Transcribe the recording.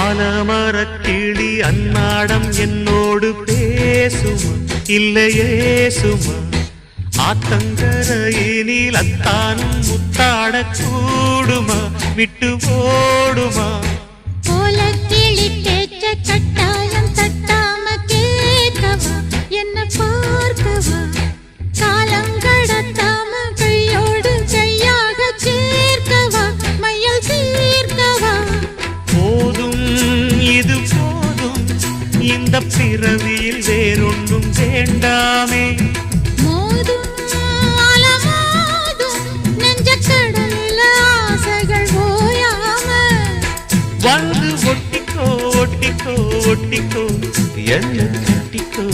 ஆலமரக்கிளி அன்னாடம் என்னோடு பேசுமா இல்லையே சுமா ஆத்தங்கரையினில் அத்தானும் முத்தாட கூடுமா விட்டு ஓடுமா போல கிளி பேச்ச கட்டாயம் தட்டாம கேட்கவா என்ன பார்க்கவா காலம் கடத்தாம கையோடு கையாக சேர்க்கவா மையல் தீர்க்கவா போதும் இது போதும் இந்த பிறவியில் வேறொன்றும் வேண்டாமே மோதும் அலமோதும் நெஞ்ச கடலில் ஆசைகள் ஓயாம வந்து ஒட்டிக்கோ ஒட்டிக்கோ ஒட்டிக்கோ என்ன கட்டிக்கோ